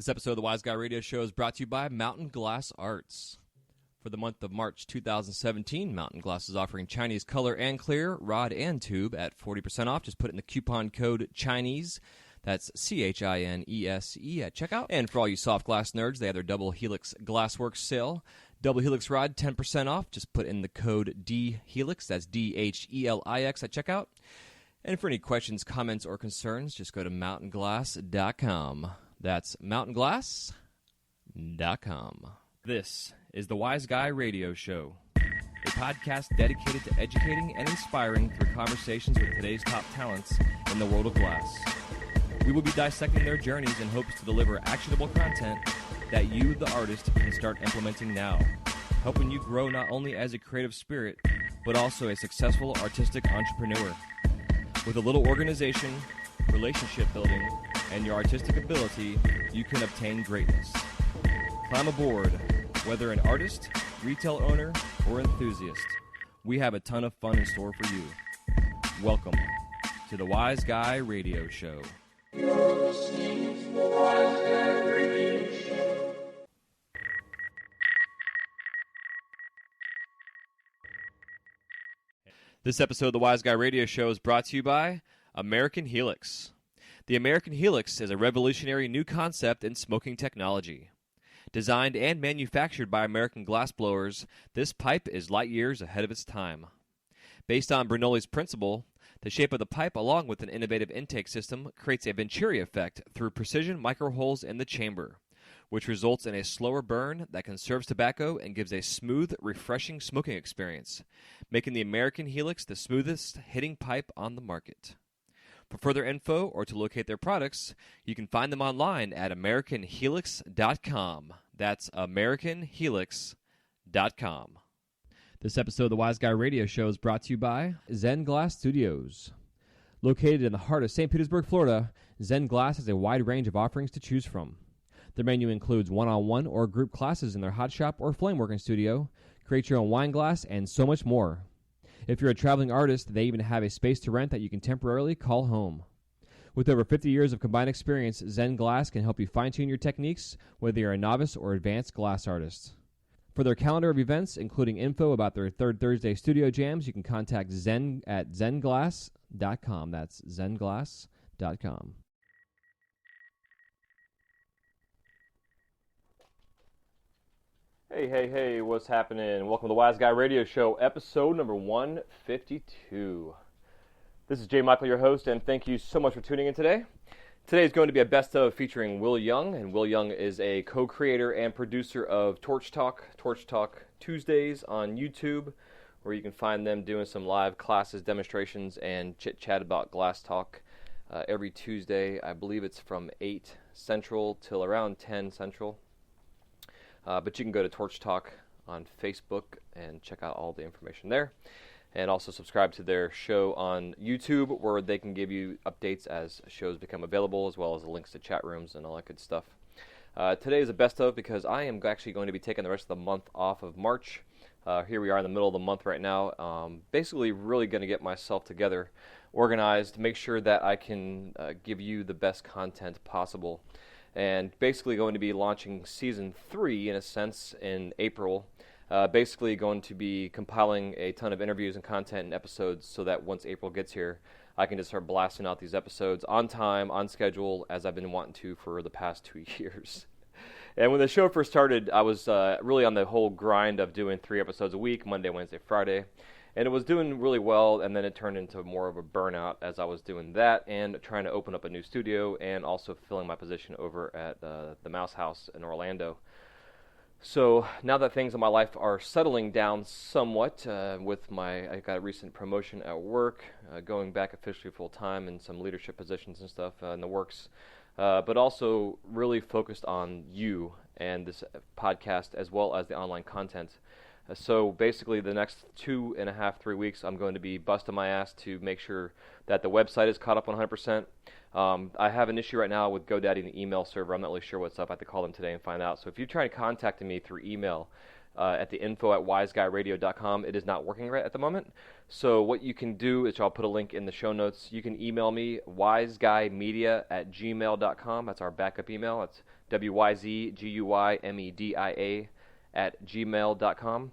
This episode of the Wise Guy Radio Show is brought to you by Mountain Glass Arts. For the month of March 2017, Mountain Glass is offering Chinese color and clear, rod and tube at 40% off. Just put in the coupon code CHINESE. That's CHINESE at checkout. And for all you soft glass nerds, they have their Double Helix Glassworks sale. Double Helix rod, 10% off. Just put in the code DHELIX. That's DHELIX at checkout. And for any questions, comments, or concerns, just go to mountainglass.com. That's mountainglass.com. This is the Wise Guy Radio Show, a podcast dedicated to educating and inspiring through conversations with today's top talents in the world of glass. We will be dissecting their journeys in hopes to deliver actionable content that you, the artist, can start implementing now, helping you grow not only as a creative spirit, but also a successful artistic entrepreneur. With a little organization, relationship building, and your artistic ability, you can obtain greatness. Climb aboard, whether an artist, retail owner, or enthusiast. We have a ton of fun in store for you. Welcome to the Wise Guy Radio Show. You're listening to the Wise Guy Radio Show. This episode of the Wise Guy Radio Show is brought to you by American Helix. The American Helix is a revolutionary new concept in smoking technology. Designed and manufactured by American glassblowers, this pipe is light years ahead of its time. Based on Bernoulli's principle, the shape of the pipe, along with an innovative intake system, creates a Venturi effect through precision microholes in the chamber, which results in a slower burn that conserves tobacco and gives a smooth, refreshing smoking experience, making the American Helix the smoothest hitting pipe on the market. For further info or to locate their products, you can find them online at AmericanHelix.com. That's AmericanHelix.com. This episode of the Wise Guy Radio Show is brought to you by Zen Glass Studios. Located in the heart of St. Petersburg, Florida, Zen Glass has a wide range of offerings to choose from. Their menu includes one-on-one or group classes in their hot shop or flameworking studio, create your own wine glass, and so much more. If you're a traveling artist, they even have a space to rent that you can temporarily call home. With over 50 years of combined experience, Zen Glass can help you fine-tune your techniques, whether you're a novice or advanced glass artist. For their calendar of events, including info about their Third Thursday studio jams, you can contact Zen at zenglass.com. That's zenglass.com. Hey, what's happening? Welcome to the Wise Guy Radio Show, episode number 152. This is Jay Michael, your host, and thank you so much for tuning in today. Today is going to be a best of featuring Will Young, and Will Young is a co-creator and producer of Torch Talk Tuesdays on YouTube, where you can find them doing some live classes, demonstrations, and chit-chat about glass talk every Tuesday. I believe it's from 8 Central till around 10 Central. But you can go to Torch Talk on Facebook and check out all the information there. And also subscribe to their show on YouTube, where they can give you updates as shows become available, as well as the links to chat rooms and all that good stuff. Today is a best of because I am actually going to be taking the rest of the month off of March. Here we are in the middle of the month right now. Basically really going to get myself together, organized, make sure that I can give you the best content possible. And basically going to be launching Season 3, in a sense, in April. Basically going to be compiling a ton of interviews and content and episodes so that once April gets here, I can just start blasting out these episodes on time, on schedule, as I've been wanting to for the past 2 years. And when the show first started, I was really on the whole grind of doing 3 episodes a week, Monday, Wednesday, Friday. And it was doing really well, and then it turned into more of a burnout as I was doing that and trying to open up a new studio and also filling my position over at the Mouse House in Orlando. So now that things in my life are settling down somewhat I got a recent promotion at work, going back officially full-time in some leadership positions and stuff in the works, but also really focused on you and this podcast as well as the online content. So basically the next 2.5, 3 weeks, I'm going to be busting my ass to make sure that the website is caught up 100%. I have an issue right now with GoDaddy and the email server. I'm not really sure what's up. I have to call them today and find out. So if you're trying to contact me through email, at the info@wiseguyradio.com. It is not working right at the moment. So what you can do is, I'll put a link in the show notes. You can email me, wiseguymedia@gmail.com. That's our backup email. It's wyzguymedia@gmail.com.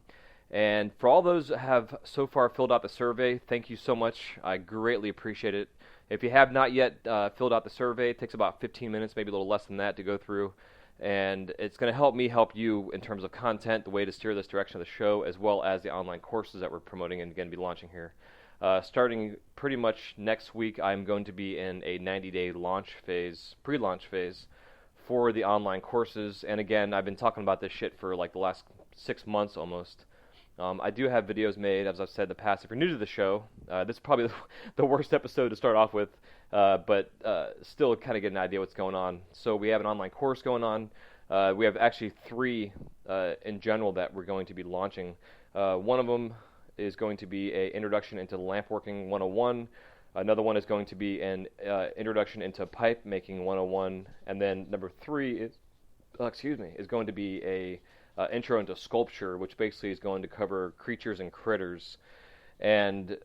And for all those that have so far filled out the survey, thank you so much. I greatly appreciate it. If you have not yet filled out the survey, it takes about 15 minutes, maybe a little less than that, to go through. And it's going to help me help you in terms of content, the way to steer this direction of the show, as well as the online courses that we're promoting and going to be launching here. Starting pretty much next week, I'm going to be in a 90-day launch phase, pre-launch phase, for the online courses. And again, I've been talking about this shit for like the last 6 months almost. I do have videos made, as I've said in the past. If you're new to the show, this is probably the worst episode to start off with, but still kind of get an idea what's going on. So we have an online course going on. We have actually 3 in general that we're going to be launching. One of them is going to be an Introduction into Lamp Working 101. Another one is going to be an Introduction into Pipe Making 101. And then number 3 is going to be a intro into sculpture, which basically is going to cover creatures and critters. And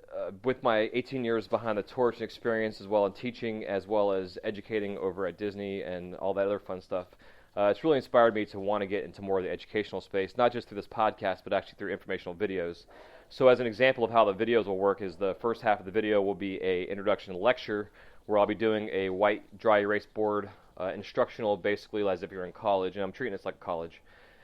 with my 18 years behind the torch experience, as well as teaching, as well as educating over at Disney and all that other fun stuff, it's really inspired me to want to get into more of the educational space, not just through this podcast, but actually through informational videos. So as an example of how the videos will work is, the first half of the video will be a introduction lecture, where I'll be doing a white dry erase board instructional, basically as if you're in college, and I'm treating this like college.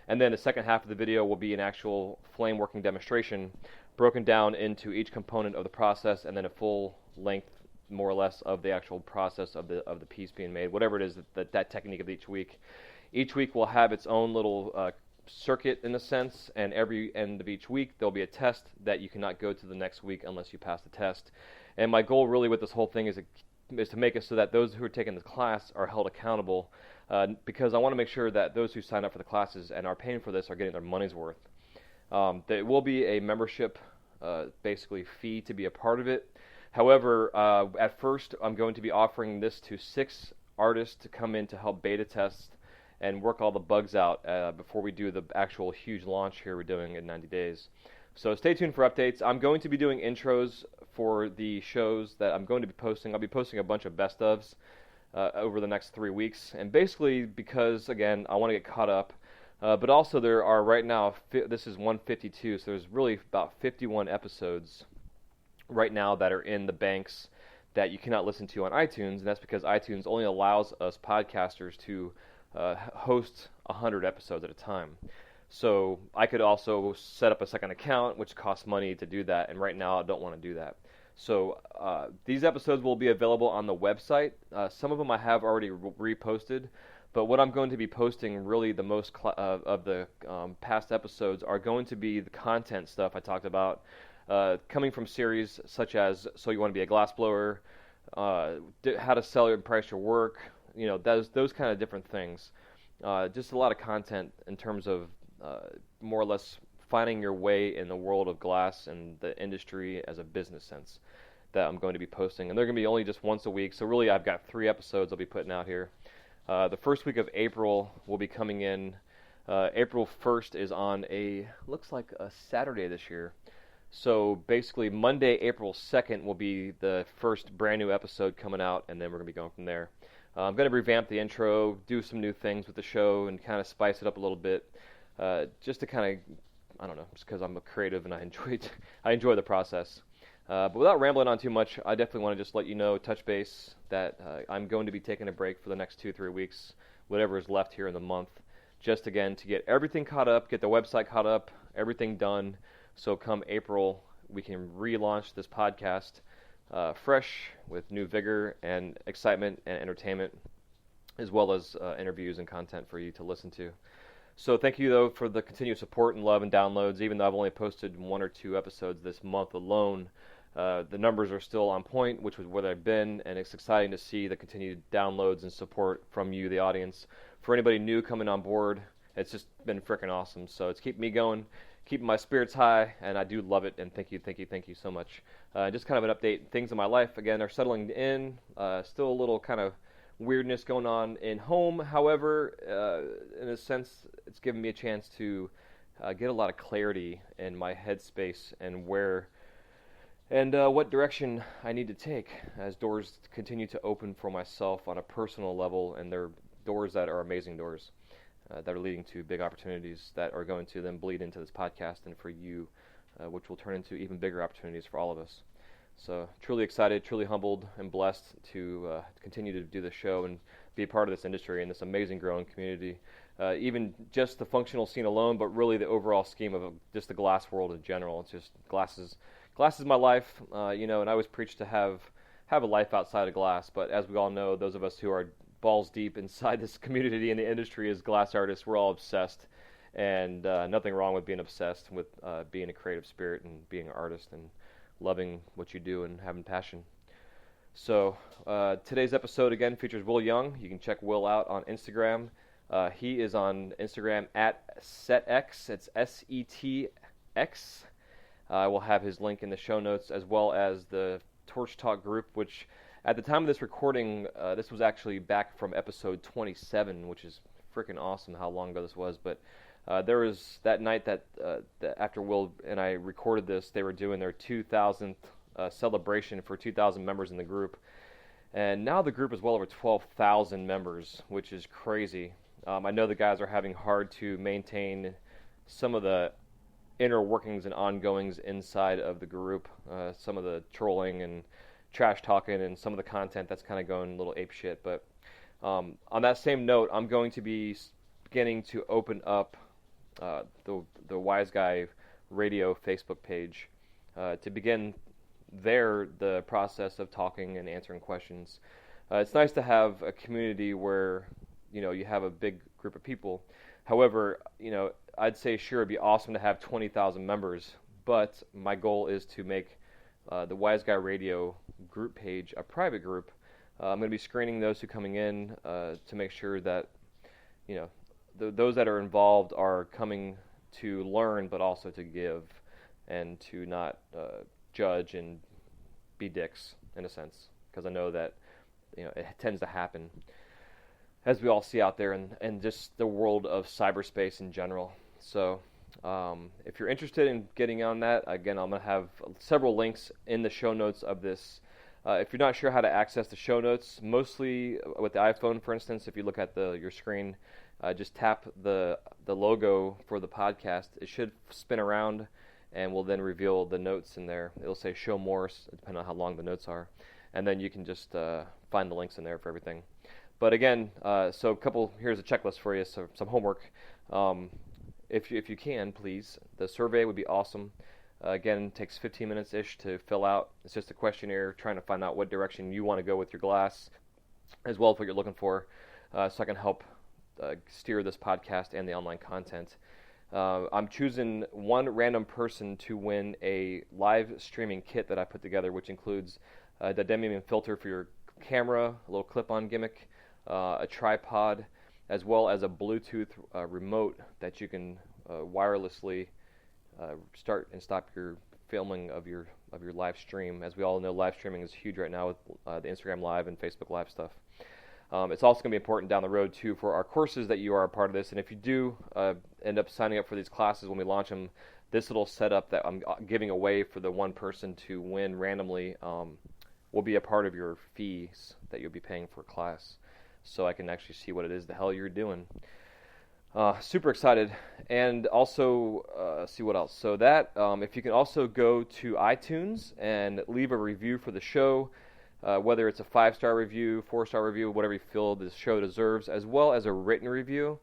And then the second half of the video will be an actual flame working demonstration, broken down into each component of the process, and then a full length, more or less, of the actual process of the piece being made, whatever it is that technique of each week. Each week will have its own little circuit in a sense, and every end of each week there'll be a test that you cannot go to the next week unless you pass the test. And my goal really with this whole thing is to make it so that those who are taking the class are held accountable, because I want to make sure that those who sign up for the classes and are paying for this are getting their money's worth. There will be a membership basically fee to be a part of it. However, at first I'm going to be offering this to 6 artists to come in to help beta test and work all the bugs out before we do the actual huge launch here we're doing in 90 days. So stay tuned for updates. I'm going to be doing intros for the shows that I'm going to be posting. I'll be posting a bunch of best ofs over the next 3 weeks, and basically because, again, I want to get caught up, but also there are right now, this is 152, so there's really about 51 episodes right now that are in the banks that you cannot listen to on iTunes, and that's because iTunes only allows us podcasters to host 100 episodes at a time. So I could also set up a second account, which costs money to do that, and right now I don't want to do that. So these episodes will be available on the website. Some of them I have already reposted, but what I'm going to be posting, really the most of the past episodes, are going to be the content stuff I talked about, coming from series such as So You Want to Be a Glassblower, How to Sell and Price Your Work, those kind of different things. Just a lot of content in terms of more or less finding your way in the world of glass and the industry as a business sense that I'm going to be posting. And they're going to be only just once a week, so really I've got 3 episodes I'll be putting out here. The first week of April will be coming in. April 1st is on looks like a Saturday this year. So basically Monday, April 2nd will be the first brand new episode coming out, and then we're going to be going from there. I'm going to revamp the intro, do some new things with the show, and kind of spice it up a little bit, just to kind of, I don't know, just because I'm a creative and I enjoy the process. But without rambling on too much, I definitely want to just let you know, touch base, that I'm going to be taking a break for the next 2-3 weeks, whatever is left here in the month, just again to get everything caught up, get the website caught up, everything done, so come April we can relaunch this podcast fresh, with new vigor and excitement and entertainment, as well as interviews and content for you to listen to. So thank you, though, for the continued support and love and downloads. Even though I've only posted 1 or 2 episodes this month alone, the numbers are still on point, which was where they've been, and it's exciting to see the continued downloads and support from you, the audience. For anybody new coming on board, it's just been freaking awesome. So it's keeping me going, keeping my spirits high, and I do love it, and thank you so much. Just kind of an update. Things in my life, again, are settling in. Still a little kind of weirdness going on in home. However, in a sense, it's given me a chance to get a lot of clarity in my headspace and what direction I need to take as doors continue to open for myself on a personal level, and they're doors that are amazing doors that are leading to big opportunities that are going to then bleed into this podcast and for you, which will turn into even bigger opportunities for all of us. So truly excited, truly humbled, and blessed to continue to do this show and be a part of this industry and this amazing growing community. Even just the functional scene alone, but really the overall scheme of just the glass world in general. It's just glass is my life, and I always preach to have a life outside of glass. But as we all know, those of us who are balls deep inside this community and the industry as glass artists, we're all obsessed. And nothing wrong with being obsessed with being a creative spirit and being an artist and loving what you do and having passion. So today's episode again features Will Young. You can check Will out on Instagram. He is on Instagram at SetX. It's SETX. I will have his link in the show notes, as well as the Torch Talk group, which at the time of this recording, this was actually back from episode 27, which is freaking awesome how long ago this was. But there was that night that after Will and I recorded this, they were doing their 2,000th celebration for 2,000 members in the group. And now the group is well over 12,000 members, which is crazy. I know the guys are having hard to maintain some of the inner workings and ongoings inside of the group, some of the trolling and trash talking and some of the content that's kind of going a little ape shit. But on that same note, I'm going to be beginning to open up the Wise Guy Radio Facebook page to begin the process of talking and answering questions. It's nice to have a community where you have a big group of people. However, I'd say sure it'd be awesome to have 20,000 members, but my goal is to make the Wise Guy Radio group page a private group. I'm going to be screening those who are coming in to make sure that those that are involved are coming to learn, but also to give and to not judge and be dicks in a sense, because I know that it tends to happen, as we all see out there and just the world of cyberspace in general. So if you're interested in getting on that, again, I'm going to have several links in the show notes of this. If you're not sure how to access the show notes, mostly with the iPhone, for instance, if you look at your screen, just tap the logo for the podcast. It should spin around and will then reveal the notes in there. It'll say show more, depending on how long the notes are. And then you can just find the links in there for everything. But again, here's a checklist for you, so some homework. If you can, please, the survey would be awesome. Again, it takes 15 minutes-ish to fill out. It's just a questionnaire trying to find out what direction you want to go with your glass, as well as what you're looking for, so I can help steer this podcast and the online content. I'm choosing one random person to win a live streaming kit that I put together, which includes a diadem filter for your camera, a little clip-on gimmick, a tripod, as well as a Bluetooth remote that you can wirelessly start and stop your filming of your live stream. As we all know, live streaming is huge right now with the Instagram Live and Facebook Live stuff. It's also going to be important down the road, too, for our courses that you are a part of this. And if you do end up signing up for these classes when we launch them, this little setup that I'm giving away for the one person to win randomly will be a part of your fees that you'll be paying for class, so I can actually see what it is the hell you're doing. Super excited. And also, see what else. So that, if you can also go to iTunes and leave a review for the show, whether it's a 5-star review, 4-star review, whatever you feel the show deserves, as well as a written review.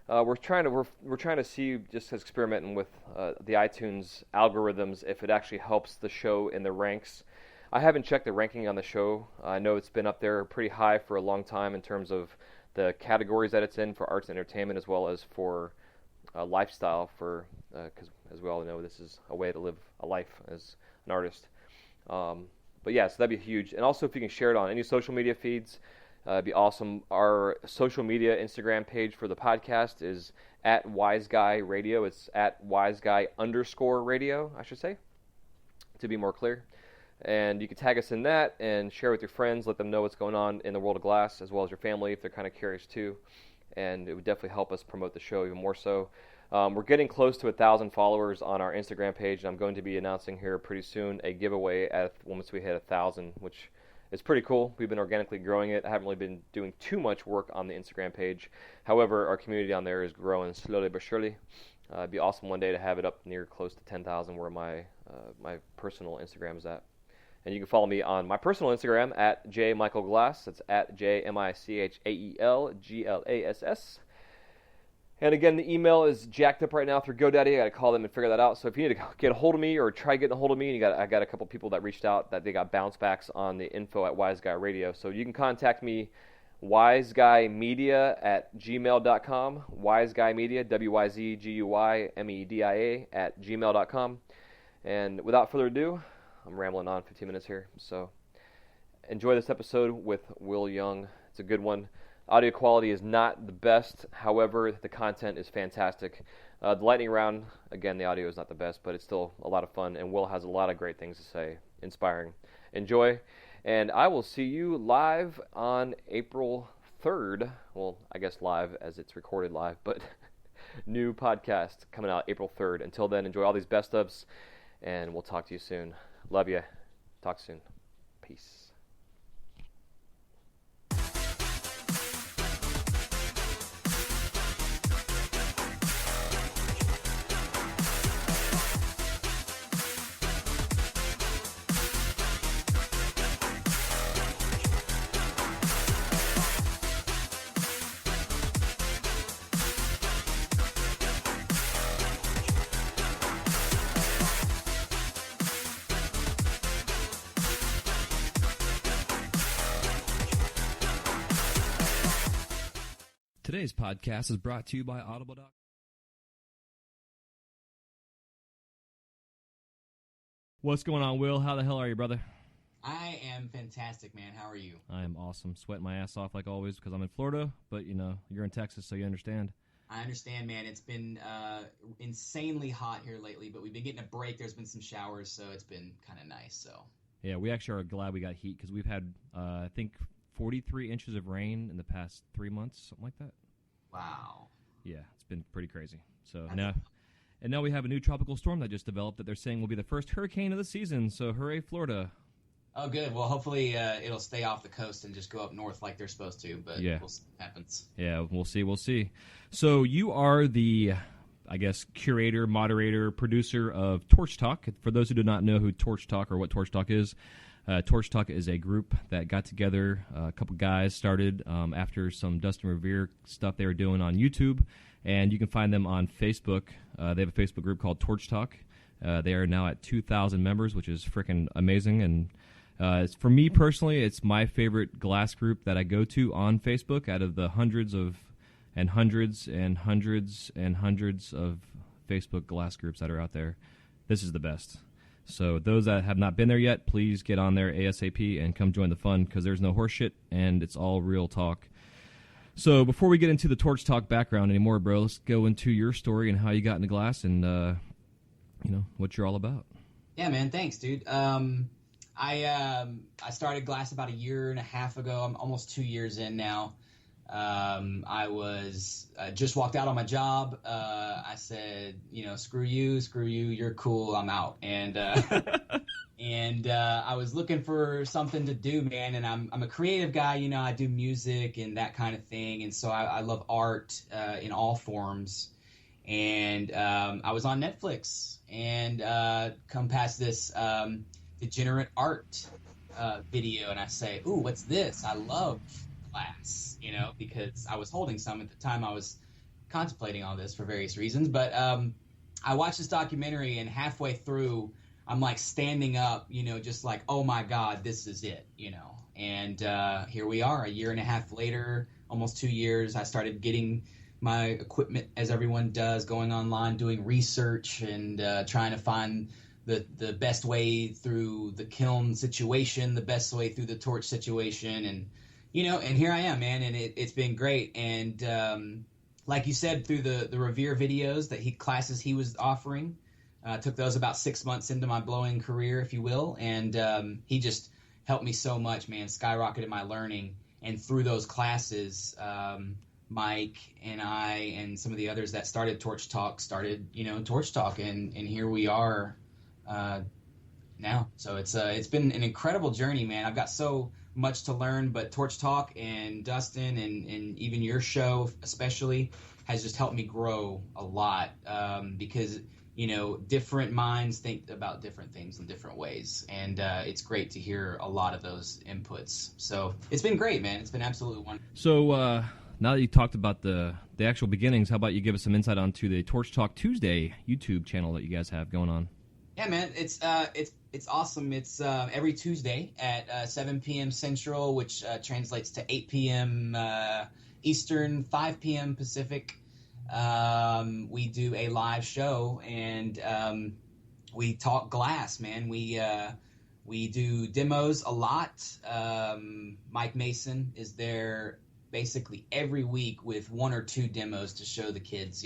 We're trying to see, just experimenting with the iTunes algorithms, if it actually helps the show in the ranks. I haven't checked the ranking on the show. I know it's been up there pretty high for a long time in terms of the categories that it's in for arts and entertainment, as well as for lifestyle, because as we all know, this is a way to live a life as an artist. But yeah, so that'd be huge. And also, if you can share it on any social media feeds, it'd be awesome. Our social media Instagram page for the podcast is at Wise Guy Radio. It's at WiseGuy_radio, I should say, to be more clear. And you can tag us in that and share with your friends, let them know what's going on in the world of glass, as well as your family if they're kind of curious too. and it would definitely help us promote the show even more so. We're getting close to 1,000 followers on our Instagram page, and I'm going to be announcing here pretty soon a giveaway once we hit 1,000, which is pretty cool. We've been organically growing it. I haven't really been doing too much work on the Instagram page. However, our community on there is growing slowly but surely. It'd be awesome one day to have it up near close to 10,000 where my personal Instagram is at. And you can follow me on my personal Instagram at jmichaelglass. That's at JMichaelGlass. And again, the email is jacked up right now through GoDaddy. I got to call them and figure that out. So if you need to get a hold of me or try getting a hold of me, I got a couple people that reached out that they got bounce backs on the info at Wise Guy Radio. So you can contact me, wiseguymedia@gmail.com. Wiseguymedia, WYZGUYMEDIA @gmail.com. And without further ado, I'm rambling on 15 minutes here. So enjoy this episode with Will Young. It's a good one. Audio quality is not the best. However, the content is fantastic. The lightning round, again, the audio is not the best, but it's still a lot of fun, and Will has a lot of great things to say. Inspiring. Enjoy, and I will see you live on April 3rd. Well, I guess live as it's recorded live, but new podcast coming out April 3rd. Until then, enjoy all these best ofs, and we'll talk to you soon. Love you. Talk soon. Peace. Today's podcast is brought to you by Audible.com. What's going on, Will? How the hell are you, brother? I am fantastic, man. How are you? I am awesome. Sweating my ass off like always because I'm in Florida, but, you're in Texas, so you understand. I understand, man. It's been insanely hot here lately, but we've been getting a break. There's been some showers, so it's been kind of nice. So Yeah, we actually are glad we got heat because we've had, I think, 43 inches of rain in the past 3 months, something like that. Wow. Yeah, it's been pretty crazy. So now we have a new tropical storm that just developed that they're saying will be the first hurricane of the season. So hooray, Florida. Oh, good. Well, hopefully it'll stay off the coast and just go up north like they're supposed to, but yeah. We'll see what happens. Yeah, we'll see. So you are the, I guess, curator, moderator, producer of Torch Talk. For those who do not know who Torch Talk or what Torch Talk is a group that got together, a couple guys started after some Dustin Revere stuff they were doing on YouTube, and you can find them on Facebook. They have a Facebook group called Torch Talk. They are now at 2,000 members, which is freaking amazing, and for me personally, it's my favorite glass group that I go to on Facebook out of the hundreds of Facebook glass groups that are out there. This is the best. So those that have not been there yet, please get on there ASAP and come join the fun because there's no horse shit and it's all real talk. So before we get into the Torch Talk background anymore, bro, let's go into your story and how you got into glass and, what you're all about. Yeah, man. Thanks, dude. I started glass about a year and a half ago. I'm almost 2 years in now. I was just walked out on my job. I said, screw you, you're cool, I'm out. And I was looking for something to do, man. And I'm a creative guy, I do music and that kind of thing. And so I love art in all forms. And I was on Netflix and come past this degenerate art video, and I say, ooh, what's this? I love glass, because I was holding some at the time. I was contemplating all this for various reasons, but I watched this documentary, and halfway through, I'm like standing up, just like, oh my God, this is it, and here we are, a year and a half later, almost 2 years. I started getting my equipment as everyone does, going online, doing research, and trying to find the best way through the kiln situation, the best way through the torch situation, and and here I am, man, and it's been great. And like you said, through the Revere videos classes he was offering, took those about 6 months into my blowing career, if you will, and he just helped me so much, man, skyrocketed my learning, and through those classes, Mike and I and some of the others that started Torch Talk Torch Talk, and here we are now. So it's been an incredible journey, man. I've got so much to learn, but Torch Talk and Dustin and even your show especially has just helped me grow a lot, because different minds think about different things in different ways, and it's great to hear a lot of those inputs. So it's been great, man. It's been absolutely wonderful. So now that you talked about the actual beginnings, how about you give us some insight onto the Torch Talk Tuesday YouTube channel that you guys have going on? Yeah, man, it's awesome. It's every Tuesday at 7 p.m. Central, which translates to 8 p.m. Eastern, 5 p.m. Pacific. We do a live show, and we talk glass, man. We do demos a lot. Mike Mason is there basically every week with 1 or 2 demos to show the kids,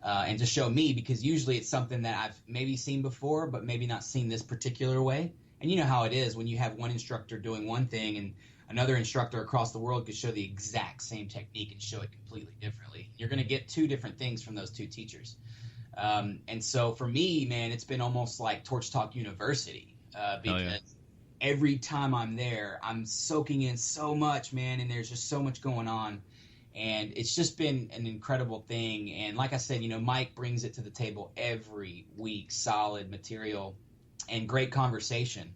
and to show me, because usually it's something that I've maybe seen before, but maybe not seen this particular way. And you know how it is when you have one instructor doing one thing and another instructor across the world could show the exact same technique and show it completely differently. You're going to get 2 different things from those 2 teachers. And so for me, man, it's been almost like Torch Talk University, because every time I'm there, I'm soaking in so much, man, and there's just so much going on. And it's just been an incredible thing. And like I said, Mike brings it to the table every week, solid material and great conversation.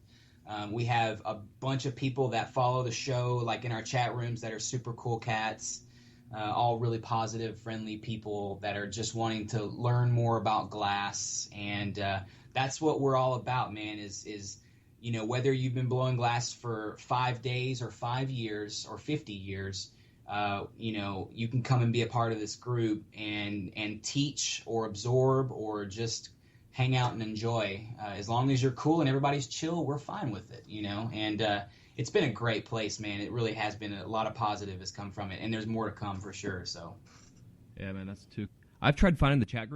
We have a bunch of people that follow the show, like in our chat rooms, that are super cool cats, all really positive, friendly people that are just wanting to learn more about glass. And that's what we're all about, man, is whether you've been blowing glass for 5 days or 5 years or 50 years, you can come and be a part of this group and teach or absorb or just hang out and enjoy. As long as you're cool and everybody's chill, we're fine with it, and it's been a great place, man. It really has been. A lot of positive has come from it, and there's more to come for sure. So yeah, man, that's too. I've tried finding the chat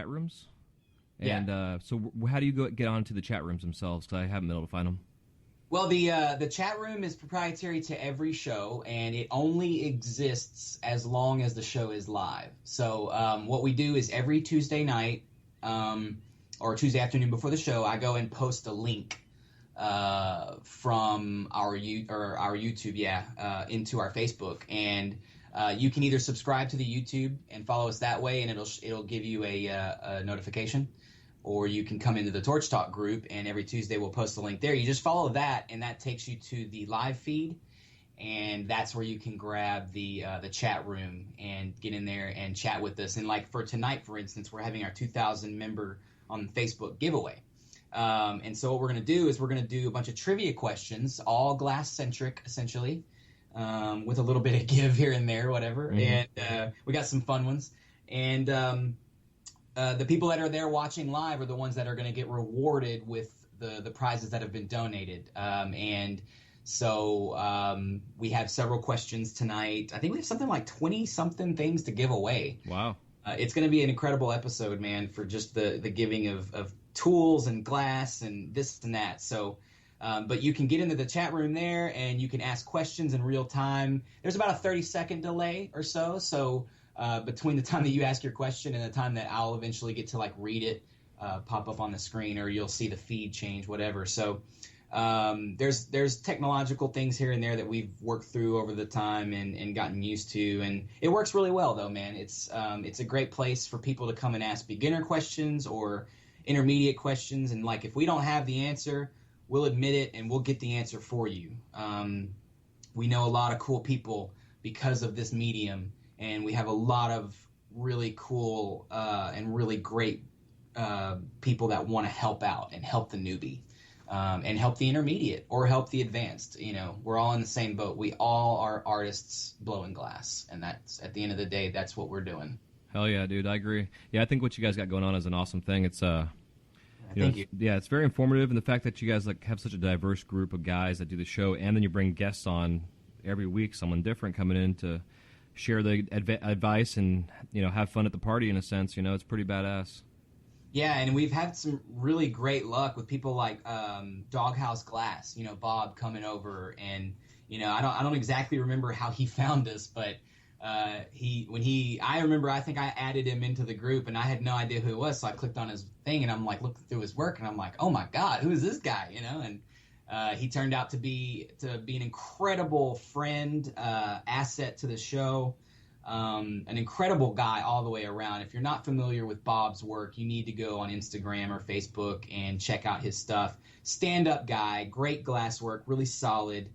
rooms. And so how do you get onto the chat rooms themselves? Because I haven't been able to find them. Well, the chat room is proprietary to every show, and it only exists as long as the show is live. So what we do is every Tuesday night or Tuesday afternoon before the show, I go and post a link from our YouTube, into our Facebook, and you can either subscribe to the YouTube and follow us that way, and it'll give you a notification. Or you can come into the Torch Talk group, and every Tuesday we'll post a link there. You just follow that, and that takes you to the live feed, and that's where you can grab the chat room and get in there and chat with us. And like for tonight, for instance, we're having our 2,000 member on Facebook giveaway. And so what we're going to do is we're going to do a bunch of trivia questions, all glass-centric, essentially, with a little bit of give here and there, whatever. Mm-hmm. And we got some fun ones. And the people that are there watching live are the ones that are going to get rewarded with the prizes that have been donated. And so we have several questions tonight. I think we have something like 20-something things to give away. Wow. It's going to be an incredible episode, man, for just the giving of tools and glass and this and that. So, but you can get into the chat room there, and you can ask questions in real time. There's about a 30-second delay or so. So between the time that you ask your question and the time that I'll eventually get to read it, pop up on the screen, or you'll see the feed change, whatever. So there's technological things here and there that we've worked through over the time and gotten used to, and it works really well though, man. It's a great place for people to come and ask beginner questions or intermediate questions, and if we don't have the answer, we'll admit it and we'll get the answer for you. We know a lot of cool people because of this medium, and we have a lot of really cool and really great people that want to help out and help the newbie. And help the intermediate or help the advanced. We're all in the same boat. We all are artists blowing glass, and that's, at the end of the day, that's what we're doing. Hell yeah, dude, I agree. Yeah, I think what you guys got going on is an awesome thing. It's Thank you. Yeah, it's very informative, and the fact that you guys have such a diverse group of guys that do the show, and then you bring guests on every week, someone different coming in to share the advice and have fun at the party in a sense. It's pretty badass. Yeah, and we've had some really great luck with people like Doghouse Glass, Bob coming over, and I don't exactly remember how he found us, but I remember, I think I added him into the group and I had no idea who it was. So I clicked on his thing and I'm like looking through his work and I'm like, oh my God, who is this guy? You know, and he turned out to be an incredible friend, asset to the show, an incredible guy all the way around. If you're not familiar with Bob's work, you need to go on Instagram or Facebook and check out his stuff. Stand-up guy, great glasswork, really solid.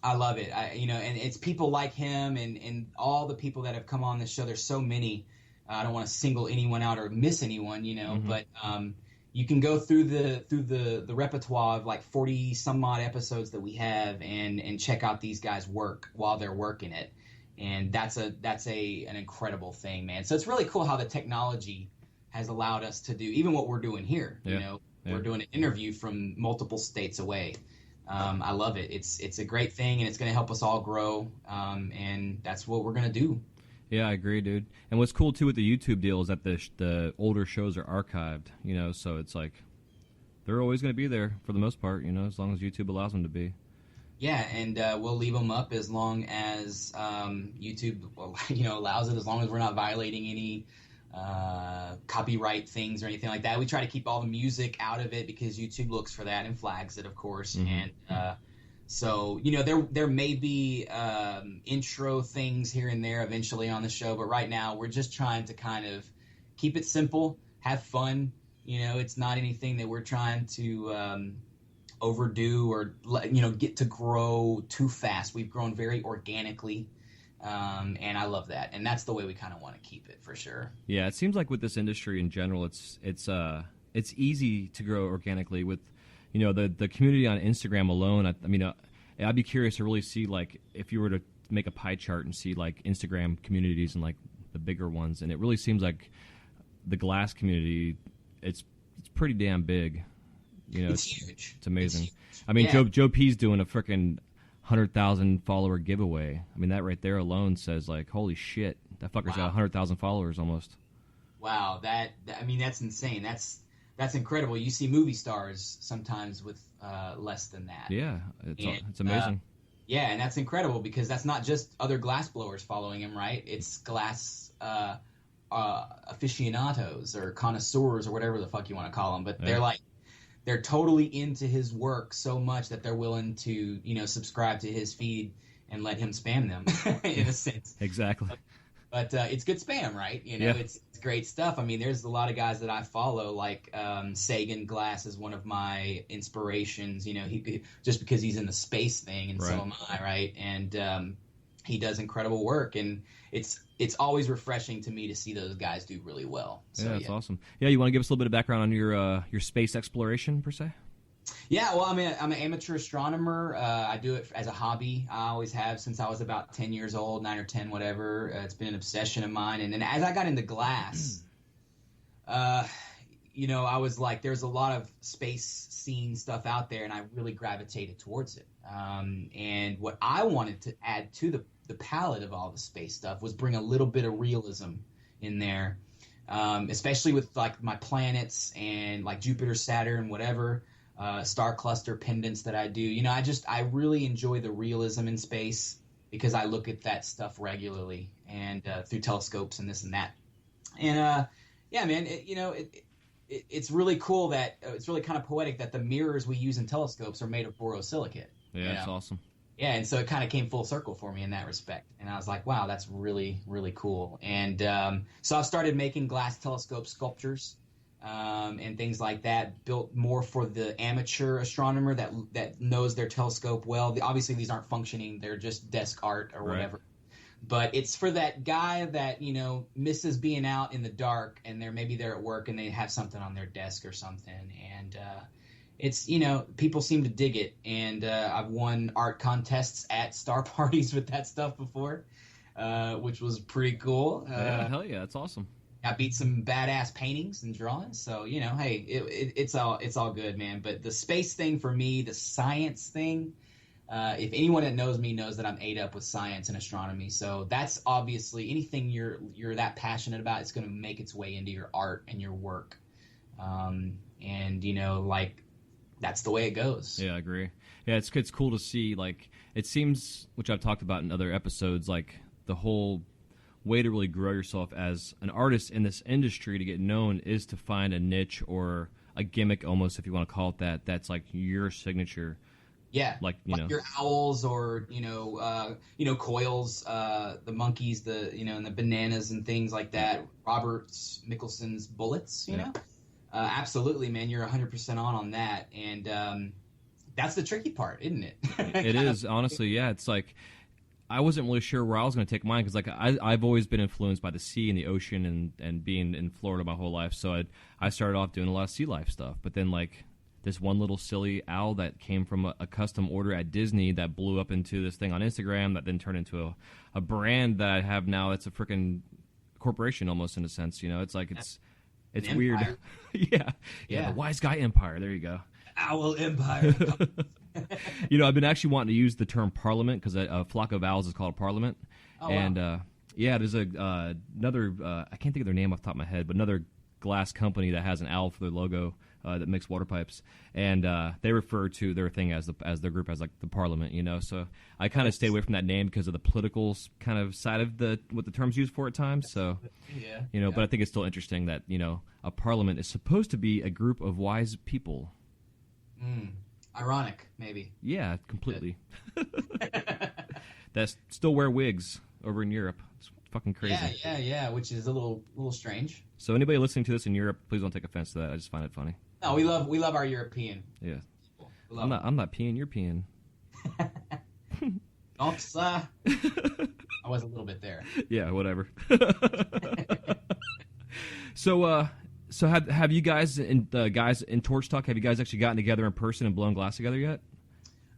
I love it. And it's people like him and all the people that have come on this show. There's so many. I don't want to single anyone out or miss anyone, but you can go through the repertoire of like 40 some odd episodes that we have and check out these guys' work while they're working it. And that's an incredible thing, man. So it's really cool how the technology has allowed us to do even what we're doing here. Yeah. We're doing an interview from multiple states away. I love it. It's a great thing, and it's going to help us all grow, and that's what we're going to do. Yeah, I agree, dude. And what's cool, too, with the YouTube deal is that the older shows are archived, so it's like they're always going to be there for the most part, as long as YouTube allows them to be. Yeah, and we'll leave them up as long as YouTube, allows it, as long as we're not violating any copyright things or anything like that. We try to keep all the music out of it because YouTube looks for that and flags it, of course. And so there may be intro things here and there eventually on the show, but right now we're just trying to kind of keep it simple, have fun. It's not anything that we're trying to overdo or get to grow too fast. We've grown very organically. And I love that, and that's the way we kind of want to keep it for sure. Yeah, it seems like with this industry in general, it's easy to grow organically with, the community on Instagram alone. I'd be curious to really see like if you were to make a pie chart and see like Instagram communities and like the bigger ones, and it really seems like the glass community, it's pretty damn big. It's huge. It's amazing. It's huge. Yeah. Joe P's doing a freaking 100,000 follower giveaway. That right there alone says like, holy shit, that fucker's got 100,000 followers almost. Wow, that's insane. That's incredible. You see movie stars sometimes with less than that. Yeah, it's amazing. Yeah, and that's incredible because that's not just other glass blowers following him, right? It's glass aficionados or connoisseurs or whatever the fuck you want to call them. But they're totally into his work so much that they're willing to, subscribe to his feed and let him spam them in a sense. Exactly. But it's good spam, right? It's great stuff. There's a lot of guys that I follow, like Sagan Glass is one of my inspirations. He just because he's in the space thing, and so am I, right? And he does incredible work, and it's always refreshing to me to see those guys do really well. So, that's awesome. Yeah, you want to give us a little bit of background on your space exploration per se? Yeah, well, I'm an amateur astronomer. I do it as a hobby. I always have since I was about 10 years old, 9 or 10, whatever. It's been an obsession of mine. And then as I got into glass, I was like, there's a lot of space scene stuff out there, and I really gravitated towards it. And what I wanted to add to the palette of all the space stuff was bring a little bit of realism in there, especially with like my planets and like Jupiter, Saturn, whatever. Star cluster pendants that I do. I really enjoy the realism in space because I look at that stuff regularly and through telescopes and this and that. And yeah, man, it's really cool that it's really kind of poetic that the mirrors we use in telescopes are made of borosilicate. Yeah, that's awesome. Yeah, and so it kind of came full circle for me in that respect. And I was like, wow, that's really, really cool. And so I've started making glass telescope sculptures. And things like that, built more for the amateur astronomer that knows their telescope well. Obviously, these aren't functioning; they're just desk art or whatever. But it's for that guy that misses being out in the dark, and maybe they're at work and they have something on their desk or something, and it's people seem to dig it. And I've won art contests at star parties with that stuff before, which was pretty cool. Yeah, hell yeah, that's awesome. I beat some badass paintings and drawings, so hey, it's all good, man. But the space thing for me, the science thing, if anyone that knows me knows that I'm ate up with science and astronomy. So that's obviously anything you're that passionate about, it's going to make its way into your art and your work. And like that's the way it goes. Yeah, I agree. Yeah, it's cool to see. Like, it seems, which I've talked about in other episodes, like the whole way to really grow yourself as an artist in this industry to get known is to find a niche or a gimmick, almost, if you want to call it that. That's like your signature. Yeah, like your owls, or Coils, the monkeys, and the bananas and things like that. Robert Mickelson's bullets, you know. Absolutely, man, you're 100% on that, and that's the tricky part, isn't it? It is, honestly. Yeah, it's like I wasn't really sure where I was going to take mine because, like, I've always been influenced by the sea and the ocean and being in Florida my whole life. So I started off doing a lot of sea life stuff, but then like this one little silly owl that came from a custom order at Disney that blew up into this thing on Instagram that then turned into a brand that I have now. It's a freaking corporation almost, in a sense. You know, it's like it's weird. Yeah, the Wise Guy Empire. There you go. Owl Empire. You know, I've been actually wanting to use the term parliament because a flock of owls is called a parliament. Oh, and wow. There's another I can't think of their name off the top of my head, but another glass company that has an owl for their logo that makes water pipes, and they refer to their thing as their group as like the Parliament, you know. So I kind of stay away from that name because of the political kind of side of what the term's used for at times. So but I think it's still interesting that, you know, a Parliament is supposed to be a group of wise people. Ironic, maybe. Yeah, completely. That still wear wigs over in Europe. It's fucking crazy. Yeah, which is a little strange. So anybody listening to this in Europe, please don't take offense to that. I just find it funny. No, we love our European. Yeah. I'm not peeing, you're peeing. Oops, I was a little bit there. Yeah, whatever. So have you guys in Torch Talk, have you guys actually gotten together in person and blown glass together yet?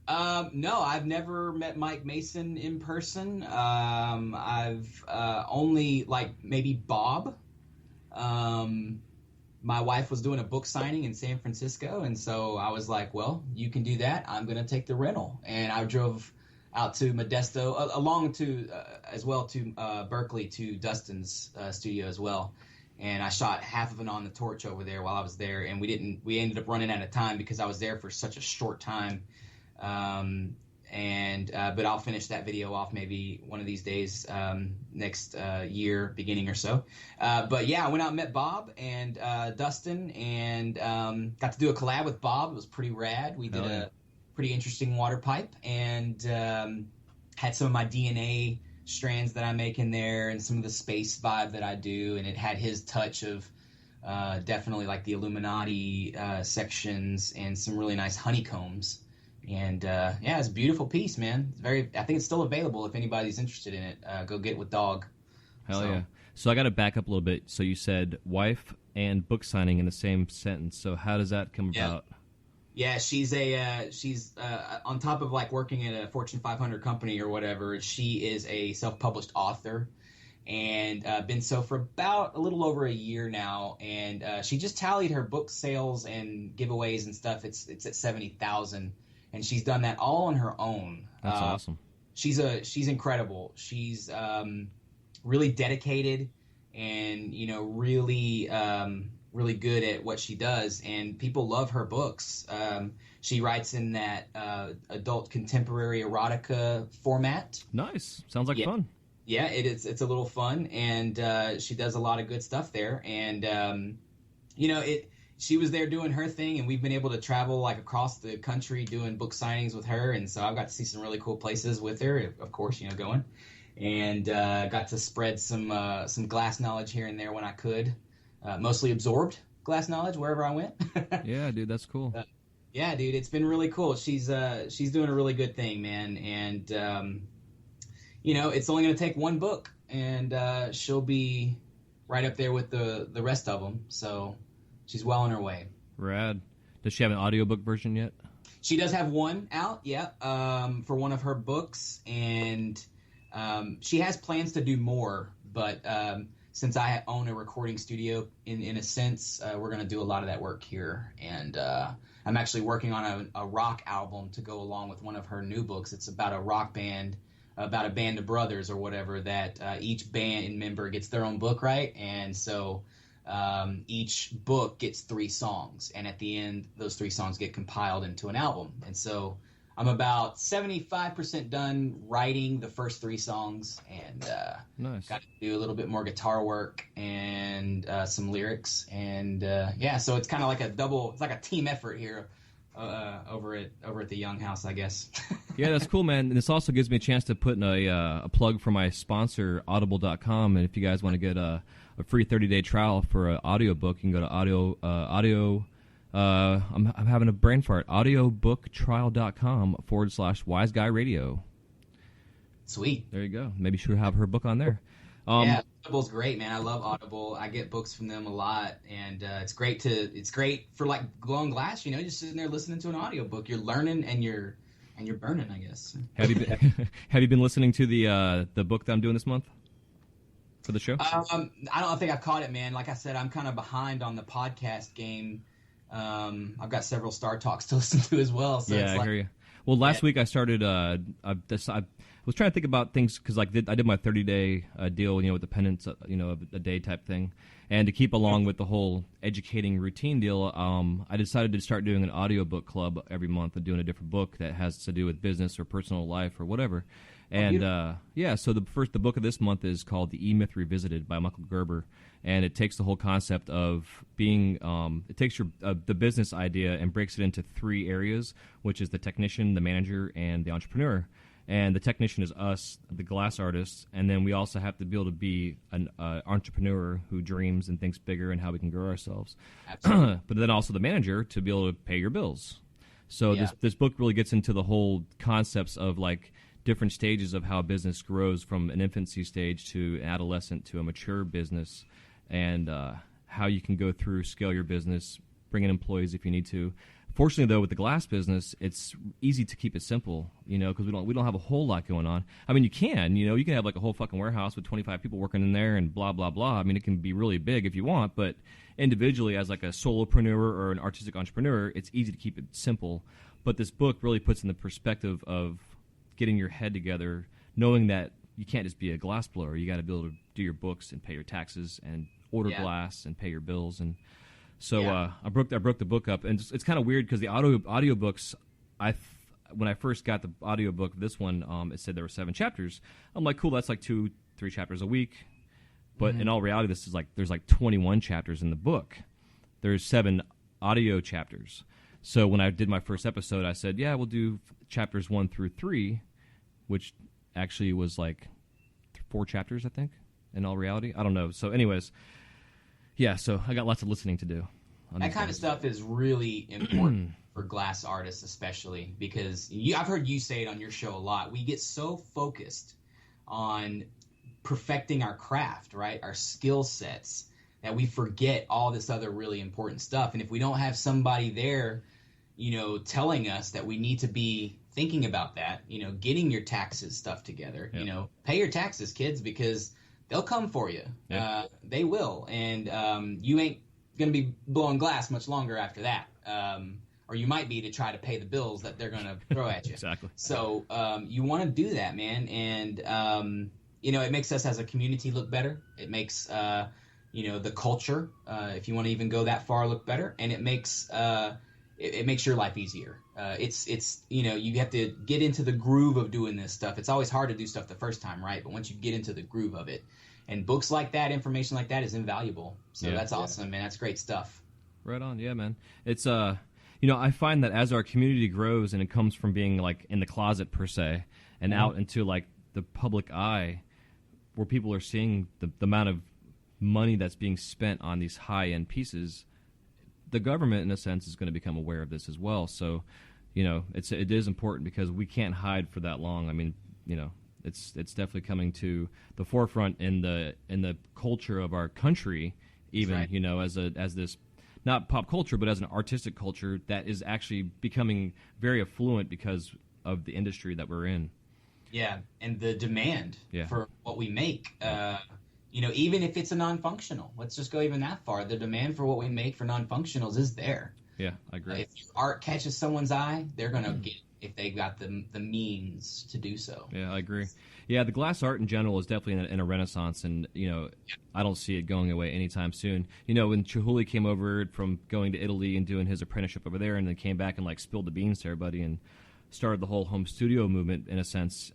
No, I've never met Mike Mason in person. I've only maybe Bob. My wife was doing a book signing in San Francisco, and so I was like, well, you can do that. I'm going to take the rental. And I drove out to Modesto, along to as well to Berkeley, to Dustin's studio as well. And I shot half of it on the Torch over there while I was there, and we ended up running out of time because I was there for such a short time. But I'll finish that video off maybe one of these days, next year, beginning or so. But yeah, I went out and met Bob and Dustin, and got to do a collab with Bob. It was pretty rad. We did a pretty interesting water pipe, and had some of my DNA strands that I make in there, and some of the space vibe that I do, and it had his touch of definitely like the Illuminati sections and some really nice honeycombs. And it's a beautiful piece, man. I think it's still available if anybody's interested in it. Go get it with Dog. Hell yeah. So I got to back up a little bit. So you said wife and book signing in the same sentence. So how does that come about? Yeah, she's on top of like working at a Fortune 500 company or whatever. She is a self-published author, and been so for about a little over a year now. And she just tallied her book sales and giveaways and stuff. It's at 70,000. And she's done that all on her own. That's awesome. She's incredible. She's really dedicated, and really really good at what she does. And people love her books. She writes in that adult contemporary erotica format. Nice. Sounds like fun. Yeah, it is. It's a little fun, and she does a lot of good stuff there. And she was there doing her thing, and we've been able to travel like across the country doing book signings with her. And so I've got to see some really cool places with her, of course, going, and got to spread some glass knowledge here and there when I could. Mostly absorbed glass knowledge wherever I went. Yeah, dude, that's cool. Yeah, dude, it's been really cool. She's doing a really good thing, man. And it's only going to take one book, and she'll be right up there with the rest of them. So she's well on her way. Rad. Does she have an audiobook version yet? She does have one out, yeah, for one of her books, and she has plans to do more. But since I own a recording studio, in a sense, we're going to do a lot of that work here. And I'm actually working on a rock album to go along with one of her new books. It's about a rock band, about a band of brothers or whatever, that each band member gets their own book, right? And so each book gets 3 songs, and at the end, those 3 songs get compiled into an album. And so I'm about 75% done writing the first 3 songs, and Nice. got to do a little bit more guitar work and some lyrics, and so it's kind of like it's like a team effort here over at the Young House, I guess. Yeah, that's cool, man. And this also gives me a chance to put in a plug for my sponsor, Audible.com. And if you guys want to get a free 30-day trial for an audiobook, you can go to I'm having a brain fart. Audiobooktrial.com/Wise Guy Radio. Sweet. There you go. Maybe she'll have her book on there. Yeah, Audible's great, man. I love Audible. I get books from them a lot, and it's great for like glowing glass. Just sitting there listening to an audiobook. You're learning and you're burning, I guess. Have you been listening to the book that I'm doing this month for the show? I don't think I've caught it, man. Like I said, I'm kind of behind on the podcast game. I've got several Star Talks to listen to as well. So yeah, I hear you. Well, last week I started. I was trying to think about things because I did my 30-day deal, with the penance, a day type thing, and to keep along with the whole educating routine deal, I decided to start doing an audiobook club every month and doing a different book that has to do with business or personal life or whatever. And so the book of this month is called The E-Myth Revisited by Michael Gerber, and it takes the whole concept of being it takes your the business idea and breaks it into 3 areas, which is the technician, the manager, and the entrepreneur. And the technician is us, the glass artists, and then we also have to be able to be an entrepreneur who dreams and thinks bigger and how we can grow ourselves. Absolutely. But then also the manager to be able to pay your bills. So this book really gets into the whole concepts of like different stages of how a business grows from an infancy stage to an adolescent to a mature business, and how you can go through, scale your business, bring in employees if you need to. Fortunately, though, with the glass business, it's easy to keep it simple, because we don't have a whole lot going on. I mean, you can have like a whole fucking warehouse with 25 people working in there and blah, blah, blah. I mean, it can be really big if you want, but individually as like a solopreneur or an artistic entrepreneur, it's easy to keep it simple. But this book really puts in the perspective of getting your head together, knowing that you can't just be a glass blower. You got to be able to do your books and pay your taxes and order glass and pay your bills. And so I broke the book up, and it's kind of weird because the audiobooks, when I first got the audiobook of this one, it said there were 7 chapters. I'm like, cool, that's like 2-3 chapters a week. But in all reality, this is there's 21 chapters in the book. There's 7 audio chapters. So when I did my first episode, I said, yeah, we'll do chapters 1 through 3, which actually was like 4 chapters, I think, in all reality. I don't know. So anyways, yeah, so I got lots of listening to do. That kind of stuff is really important for glass artists, especially because I've heard you say it on your show a lot. We get so focused on perfecting our craft, right, our skill sets, that we forget all this other really important stuff. And if we don't have somebody there, telling us that we need to be thinking about that, getting your taxes stuff together, pay your taxes, kids, because they'll come for you. Yep. They will. And you ain't going to be blowing glass much longer after that. Or you might be to try to pay the bills that they're going to throw at you. Exactly. So you want to do that, man. And, it makes us as a community look better. It makes, the culture, if you want to even go that far, look better. And it makes it makes your life easier. It's you have to get into the groove of doing this stuff. It's always hard to do stuff the first time, right? But once you get into the groove of it, and books like that, information like that is invaluable. So that's awesome, man. That's great stuff. Right on. Yeah, man. It's I find that as our community grows and it comes from being like in the closet per se and out into like the public eye, where people are seeing the amount of money that's being spent on these high-end pieces, the government, in a sense, is going to become aware of this as well. So, it is important because we can't hide for that long. I mean, it's definitely coming to the forefront in the culture of our country, even right. As this not pop culture, but as an artistic culture that is actually becoming very affluent because of the industry that we're in. Yeah, and the demand for what we make. Even if it's a non-functional, let's just go even that far. The demand for what we make for non-functionals is there. Yeah, I agree. If your art catches someone's eye, they're going to get if they've got the means to do so. Yeah, I agree. Yeah, the glass art in general is definitely in a renaissance, and I don't see it going away anytime soon. When Chihuly came over from going to Italy and doing his apprenticeship over there, and then came back and like spilled the beans to everybody and started the whole home studio movement in a sense.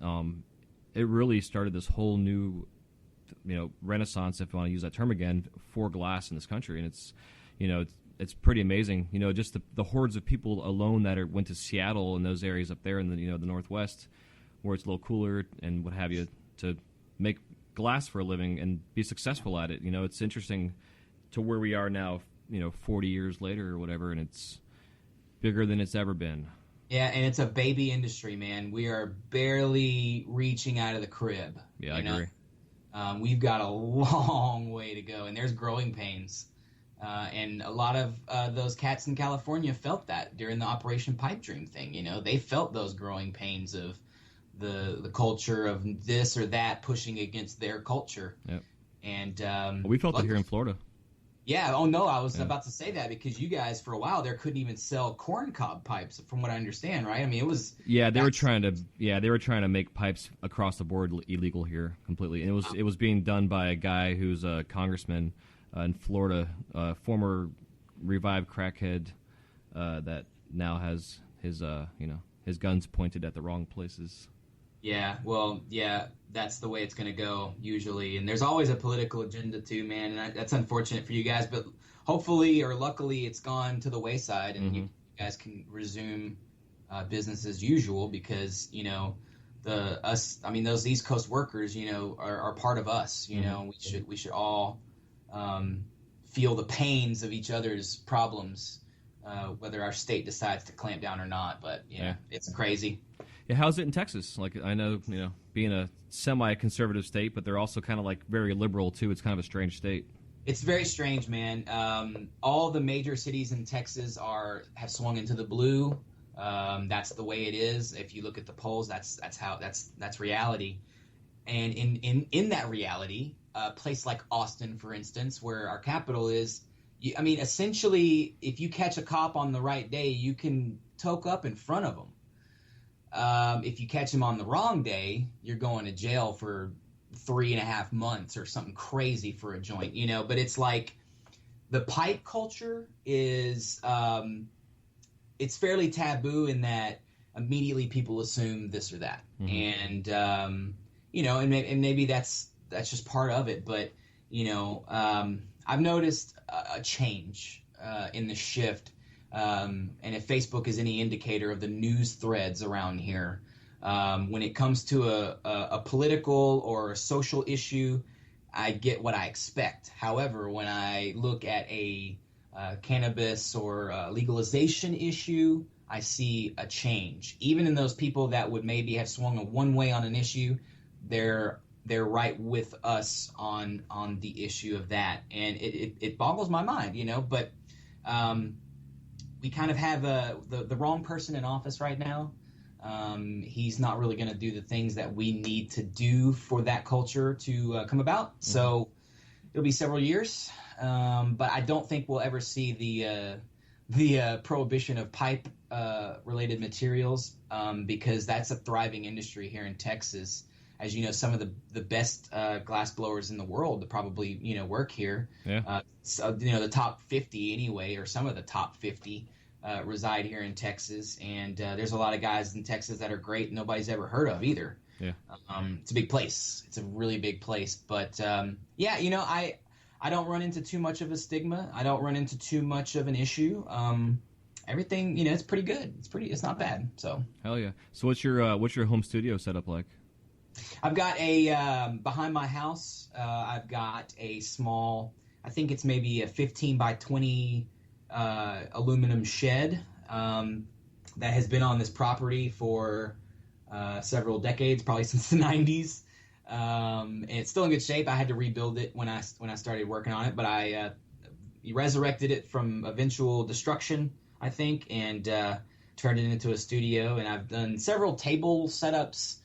It really started this whole new, renaissance, if you want to use that term again, for glass in this country, and it's pretty amazing. Just the hordes of people alone that went to Seattle and those areas up there in the Northwest, where it's a little cooler and what have you, to make glass for a living and be successful at it. It's interesting to where we are now, 40 years later or whatever, and it's bigger than it's ever been. Yeah, and it's a baby industry, man. We are barely reaching out of the crib. Yeah, I agree. We've got a long way to go, and there's growing pains. And a lot of those cats in California felt that during the Operation Pipe Dream thing. They felt those growing pains of the culture of this or that pushing against their culture. Yep. And we felt it here in Florida. Yeah. Oh no, I was about to say that because you guys for a while there couldn't even sell corncob pipes, from what I understand, right? I mean, it was. Yeah, they were trying to make pipes across the board illegal here completely, and it was being done by a guy who's a congressman in Florida, former revived crackhead that now has his guns pointed at the wrong places. Yeah, well, yeah, that's the way it's going to go usually. And there's always a political agenda too, man. And that's unfortunate for you guys. But hopefully or luckily it's gone to the wayside and you guys can resume business as usual because, those East Coast workers, are part of us. We should all feel the pains of each other's problems, whether our state decides to clamp down or not. But, it's crazy. Yeah, how's it in Texas? Like, I know, being a semi-conservative state, but they're also kind of like very liberal too. It's kind of a strange state. It's very strange, man. All the major cities in Texas have swung into the blue. That's the way it is. If you look at the polls, that's reality. And in that reality, a place like Austin, for instance, where our capital is, essentially, if you catch a cop on the right day, you can toke up in front of them. If you catch him on the wrong day, you're going to jail for 3.5 months or something crazy for a joint, but it's like the pipe culture is, it's fairly taboo in that immediately people assume this or that. And, and maybe that's just part of it. But, I've noticed a change, in the shift. And if Facebook is any indicator of the news threads around here, when it comes to a political or a social issue, I get what I expect. However, when I look at a cannabis or legalization issue, I see a change. Even in those people that would maybe have swung one way on an issue, they're right with us on the issue of that, and it boggles my mind, But we kind of have the wrong person in office right now. He's not really going to do the things that we need to do for that culture to come about. So it'll be several years, but I don't think we'll ever see the prohibition of pipe related materials because that's a thriving industry here in Texas. As you know, some of the best glass blowers in the world probably work here. Yeah. So, the top 50 anyway, or some of the top 50 reside here in Texas, and there's a lot of guys in Texas that are great. Nobody's ever heard of either. Yeah. It's a big place. It's a really big place. But I don't run into too much of a stigma. I don't run into too much of an issue. Everything, it's pretty good. It's not bad. So. Hell yeah. So what's your home studio setup like? I've got a behind my house. I've got a small, I think it's maybe a 15 by 20 aluminum shed that has been on this property for several decades, probably since the 90s. And it's still in good shape. I had to rebuild it when I started working on it, but I resurrected it from eventual destruction, I think, and turned it into a studio. And I've done several table setups.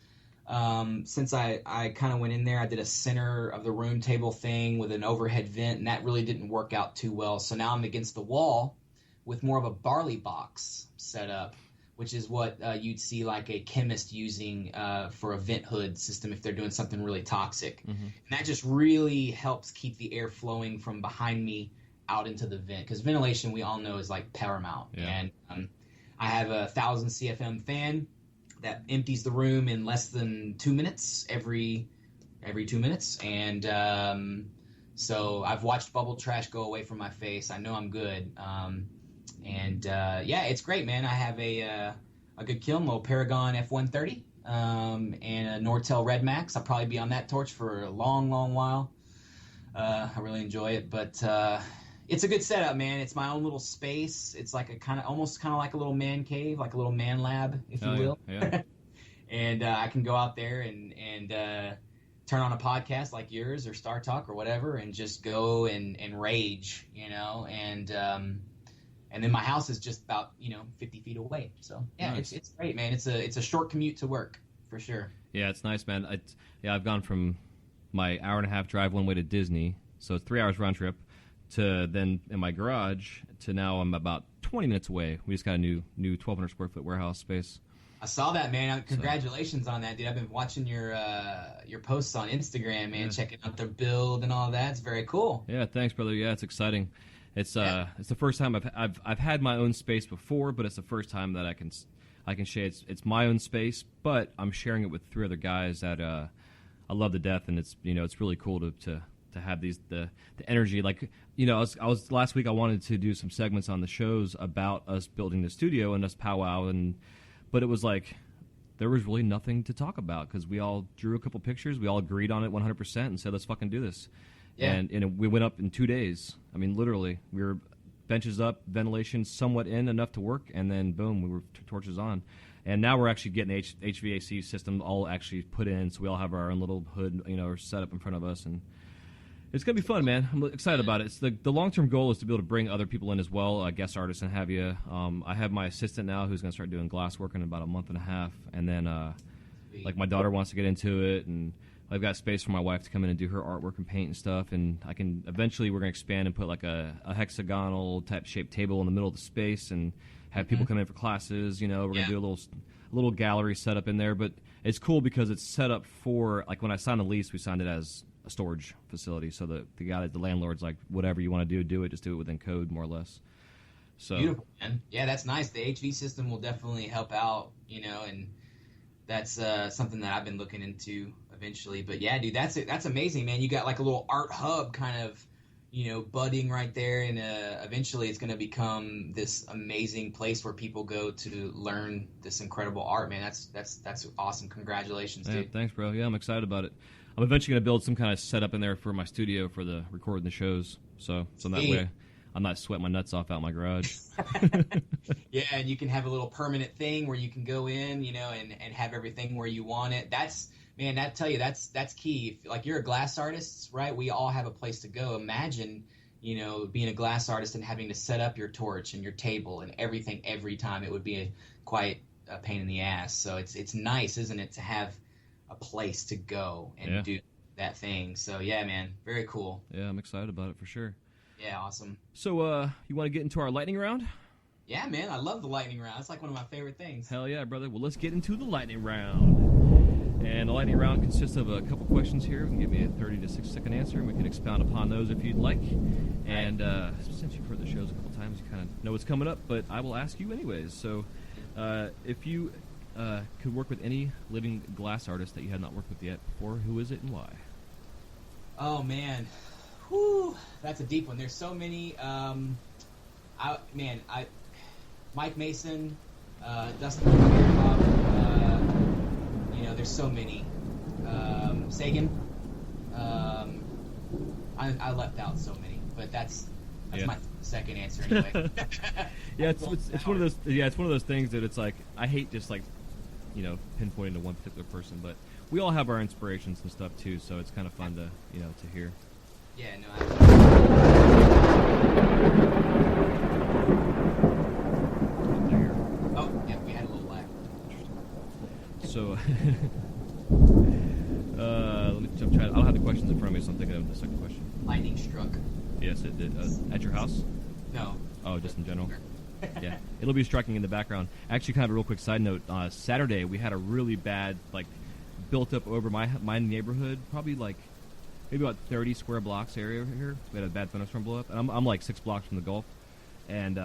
Since I kind of went in there, I did a center of the room table thing with an overhead vent, and that really didn't work out too well. So now I'm against the wall with more of a barley box set up which is what you'd see like a chemist using for a vent hood system if they're doing something really toxic. And that just really helps keep the air flowing from behind me out into the vent, because ventilation, we all know, is like paramount. And I have a 1,000 CFM fan that empties the room in less than 2 minutes every 2 minutes. And so I've watched bubble trash go away from my face. I know I'm good. Yeah, it's great, man. I have a good kiln, little Paragon F130, and a Nortel Red Max. I'll probably be on that torch for a long, long while. I really enjoy it, but it's a good setup, man. It's my own little space. It's like almost kind of like a little man cave, like a little man lab, if you will. Yeah. And I can go out there and turn on a podcast like yours or Star Talk or whatever, and just go and rage, and then my house is just about 50 feet away. So yeah, nice. it's great, man. It's a short commute to work for sure. Yeah, it's nice, man. I've gone from my hour-and-a-half drive one way to Disney, so it's 3 hours round trip, to then in my garage, to now I'm about 20 minutes away. We just got a new 1,200 square foot warehouse space. I saw that, man. Congratulations on that, dude. I've been watching your posts on Instagram, man, checking out their build and all that. It's very cool. Yeah, thanks, brother. Yeah, it's exciting. It's the first time I've had my own space before, but it's the first time that I can share. It's my own space, but I'm sharing it with 3 other guys that I love to death, and it's really cool to have the energy. Like, I was last week, I wanted to do some segments on the shows about us building the studio and us powwow, but it was like there was really nothing to talk about because we all drew a couple pictures, we all agreed on it 100% and said, let's fucking do this. Yeah. And we went up in 2 days. I mean, literally, we were benches up, ventilation somewhat in, enough to work, and then boom, we were torches on. And now we're actually getting the HVAC system all actually put in, so we all have our own little hood, set up in front of us, and it's gonna be fun, man. I'm excited about it. It's the long-term goal is to be able to bring other people in as well, guest artists and have you. I have my assistant now who's gonna start doing glass work in about a month and a half, and then like my daughter wants to get into it, and I've got space for my wife to come in and do her artwork and paint and stuff, and I can eventually we're gonna expand and put like a hexagonal type shaped table in the middle of the space and have people come in for classes. We're gonna do a little gallery setup in there, but it's cool because it's set up for, like, when I signed the lease, we signed it as a storage facility, so the guy, the landlord's like, whatever you want to do it, just do it within code, more or less. So beautiful, man. Yeah, that's nice. The HV system will definitely help out, and that's something that I've been looking into eventually. But yeah, dude, that's amazing, man. You got like a little art hub kind of, budding right there, and eventually it's going to become this amazing place where people go to learn this incredible art, man. That's awesome. Congratulations, dude. Yeah, thanks, bro. Yeah, I'm excited about it. I'm eventually going to build some kind of setup in there for my studio for the recording the shows, so that way I'm not sweating my nuts off out in my garage. Yeah, and you can have a little permanent thing where you can go in, and have everything where you want it. That's key. Like, you're a glass artist, right? We all have a place to go. Imagine, being a glass artist and having to set up your torch and your table and everything every time. It would be quite a pain in the ass. So it's nice, isn't it, to have a place to go and do that thing. So yeah, man, very cool. Yeah, I'm excited about it for sure. Yeah, awesome. So you want to get into our lightning round? Yeah, man, I love the lightning round. It's like one of my favorite things. Hell yeah, brother. Well, let's get into the lightning round. And the lightning round consists of a couple questions here. You can give me a 30 to 60 second answer, and we can expound upon those if you'd like. And since you've heard the shows a couple times, you kind of know what's coming up, but I will ask you anyways. So if you could work with any living glass artist that you had not worked with yet before, who is it and why? Oh, man. Whew, that's a deep one. There's so many. Mike Mason, Dustin Meyerhoff, there's so many. Sagan. I left out so many, but that's my second answer anyway. Yeah, it's one of those. Yeah, it's one of those things that it's like, I hate just like, pinpointing to one particular person, but we all have our inspirations and stuff too, so it's kind of fun to to hear. Yeah, no. Oh, yeah, we had a little lag. So, let me jump. I don't have the questions in front of me, so I'm thinking of the second question. Lightning struck. Yes, it did. At your house? No. Oh, just in general. Yeah, it'll be striking in the background. Actually, kind of a real quick side note. Saturday, we had a really bad, built up over my neighborhood, probably maybe about 30 square blocks area here. We had a bad thunderstorm blow up, and I'm like 6 blocks from the Gulf, and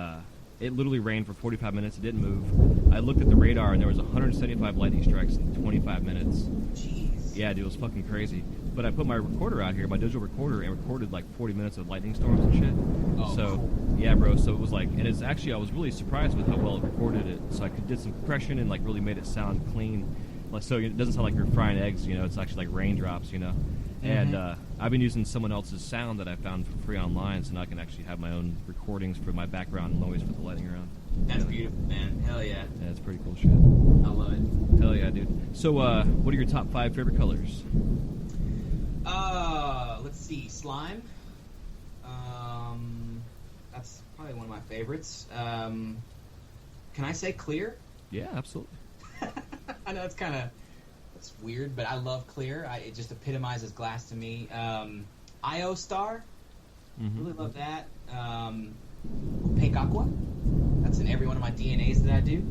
it literally rained for 45 minutes. It didn't move. I looked at the radar, and there was 175 lightning strikes in 25 minutes. Jeez. Yeah, dude, it was fucking crazy. But I put my recorder out here, my digital recorder, and recorded 40 minutes of lightning storms and shit. Oh, so, cool. yeah, bro. So it was and it's actually, I was really surprised with how well it recorded it. So I did some compression and really made it sound clean. So it doesn't sound like you're frying eggs, It's actually like raindrops, Mm-hmm. And I've been using someone else's sound that I found for free online, so now I can actually have my own recordings for my background noise for the lightning round. That's beautiful, man. Hell yeah. Yeah, it's pretty cool shit. I love it. Hell yeah, dude. So, what are your top 5 favorite colors? Let's see. Slime. That's probably one of my favorites. Can I say clear? Yeah, absolutely. I know it's weird, but I love clear. It just epitomizes glass to me. IO Star. Mm-hmm. Really love that. Pink Aqua. That's in every one of my DNAs that I do.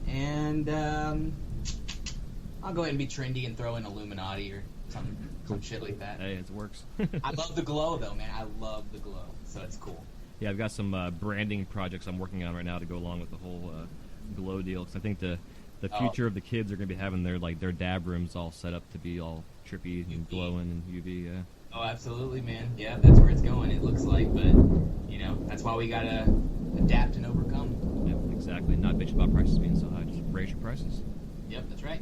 And I'll go ahead and be trendy and throw in Illuminati or some shit like that. Hey, it works. I love the glow, though, man. I love the glow, so it's cool. Yeah, I've got some branding projects I'm working on right now to go along with the whole glow deal, because I think the future of the kids are going to be having their dab rooms all set up to be all trippy and UV. glowing and UV, yeah. Oh, absolutely, man. Yeah, that's where it's going, it looks like, but, that's why we got to adapt and overcome. Yep, exactly. Not bitch about prices being so high, just raise your prices. Yep, that's right.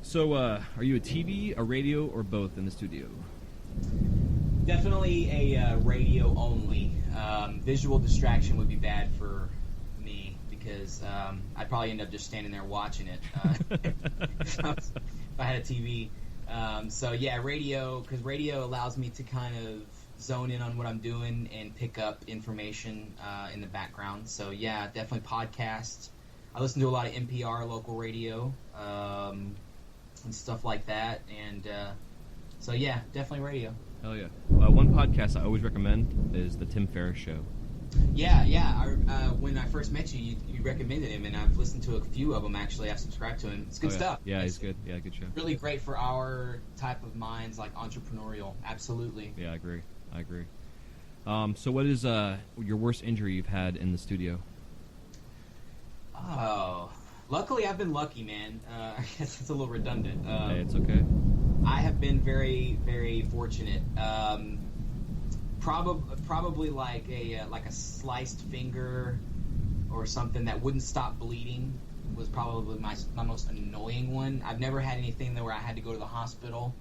So, are you a TV, a radio, or both in the studio? Definitely a radio only. Visual distraction would be bad for me because I'd probably end up just standing there watching it if I had a TV. So yeah, radio, because radio allows me to kind of zone in on what I'm doing and pick up information in the background. So yeah, definitely podcasts. I listen to a lot of NPR local radio and stuff like that. And so yeah, definitely radio. Hell yeah. One podcast I always recommend is the Tim Ferriss Show. Yeah. When I first met you, you recommended him, and I've listened to a few of them, actually. I've subscribed to him. It's good stuff. Yeah, he's good. Yeah, good show. Really great for our type of minds, like entrepreneurial. Absolutely. Yeah, I agree. So what is your worst injury you've had in the studio? Oh, luckily I've been lucky, man. I guess it's a little redundant. Hey, it's okay. I have been very, very fortunate. Probably like a sliced finger or something that wouldn't stop bleeding was probably my most annoying one. I've never had anything where I had to go to the hospital,